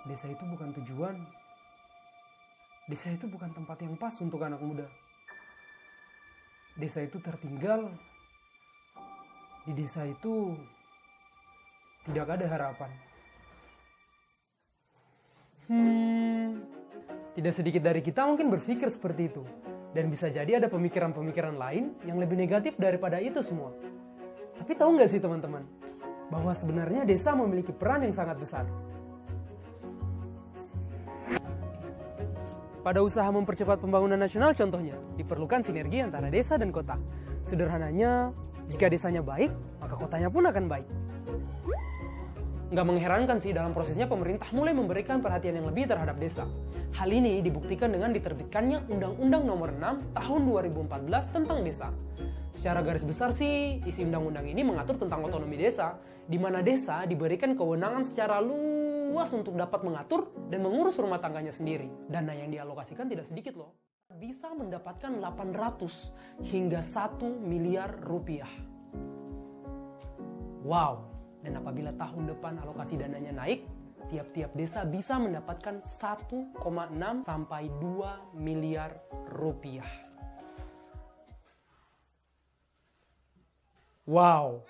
Desa itu bukan tujuan. Desa itu bukan tempat yang pas untuk anak muda. Desa itu tertinggal. Di desa itu tidak ada harapan. Tidak sedikit dari kita mungkin berpikir seperti itu. Dan bisa jadi ada pemikiran-pemikiran lain yang lebih negatif daripada itu semua. Tapi tahu nggak sih teman-teman, bahwa sebenarnya desa memiliki peran yang sangat besar. Pada usaha mempercepat pembangunan nasional contohnya, diperlukan sinergi antara desa dan kota. Sederhananya, jika desanya baik, maka kotanya pun akan baik. Nggak mengherankan sih dalam prosesnya pemerintah mulai memberikan perhatian yang lebih terhadap desa. Hal ini dibuktikan dengan diterbitkannya Undang-Undang Nomor 6 Tahun 2014 tentang desa. Secara garis besar sih, isi undang-undang ini mengatur tentang otonomi desa, di mana desa diberikan kewenangan secara luas untuk dapat mengatur dan mengurus rumah tangganya sendiri. Dana yang dialokasikan tidak sedikit loh. Bisa mendapatkan 800 hingga 1 miliar rupiah. Wow! Dan apabila tahun depan alokasi dananya naik, tiap-tiap desa bisa mendapatkan 1,6 sampai 2 miliar rupiah. Wow!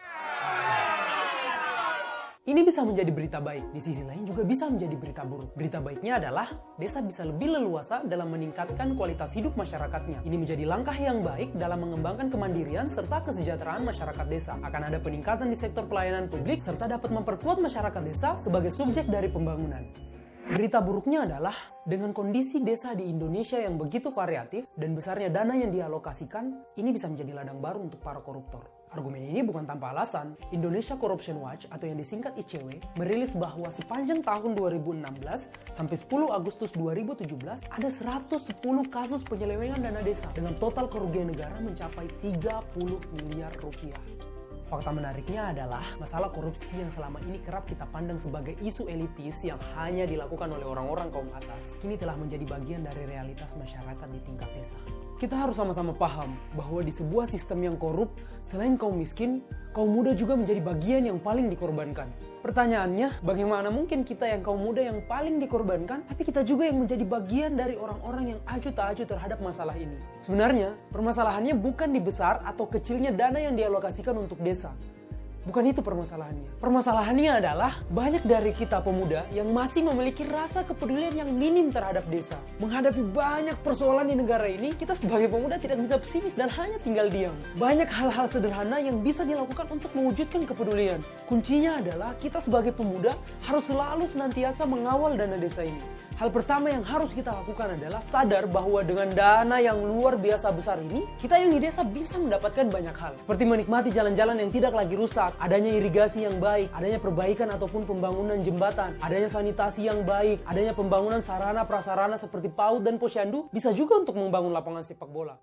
Ini bisa menjadi berita baik, di sisi lain juga bisa menjadi berita buruk. Berita baiknya adalah desa bisa lebih leluasa dalam meningkatkan kualitas hidup masyarakatnya. Ini menjadi langkah yang baik dalam mengembangkan kemandirian serta kesejahteraan masyarakat desa. Akan ada peningkatan di sektor pelayanan publik serta dapat memperkuat masyarakat desa sebagai subjek dari pembangunan. Berita buruknya adalah dengan kondisi desa di Indonesia yang begitu variatif dan besarnya dana yang dialokasikan, ini bisa menjadi ladang baru untuk para koruptor. Argumen ini bukan tanpa alasan. Indonesia Corruption Watch atau yang disingkat ICW merilis bahwa sepanjang tahun 2016 sampai 10 Agustus 2017 ada 110 kasus penyelewengan dana desa dengan total kerugian negara mencapai 30 miliar rupiah. Fakta menariknya adalah masalah korupsi yang selama ini kerap kita pandang sebagai isu elitis yang hanya dilakukan oleh orang-orang kaum atas, kini telah menjadi bagian dari realitas masyarakat di tingkat desa. Kita harus sama-sama paham bahwa di sebuah sistem yang korup, selain kaum miskin, kaum muda juga menjadi bagian yang paling dikorbankan. Pertanyaannya, bagaimana mungkin kita yang kaum muda yang paling dikorbankan, tapi kita juga yang menjadi bagian dari orang-orang yang acuh tak acuh terhadap masalah ini? Sebenarnya, permasalahannya bukan di besar atau kecilnya dana yang dialokasikan untuk desa. Bukan itu permasalahannya. Permasalahannya adalah banyak dari kita pemuda yang masih memiliki rasa kepedulian yang minim terhadap desa. Menghadapi banyak persoalan di negara ini, kita sebagai pemuda tidak bisa pesimis dan hanya tinggal diam. Banyak hal-hal sederhana yang bisa dilakukan untuk mewujudkan kepedulian. Kuncinya adalah kita sebagai pemuda harus selalu senantiasa mengawal dana desa ini. Hal pertama yang harus kita lakukan adalah sadar bahwa dengan dana yang luar biasa besar ini, kita yang di desa bisa mendapatkan banyak hal. Seperti menikmati jalan-jalan yang tidak lagi rusak, adanya irigasi yang baik, adanya perbaikan ataupun pembangunan jembatan, adanya sanitasi yang baik, adanya pembangunan sarana prasarana seperti PAUD dan posyandu, bisa juga untuk membangun lapangan sepak bola.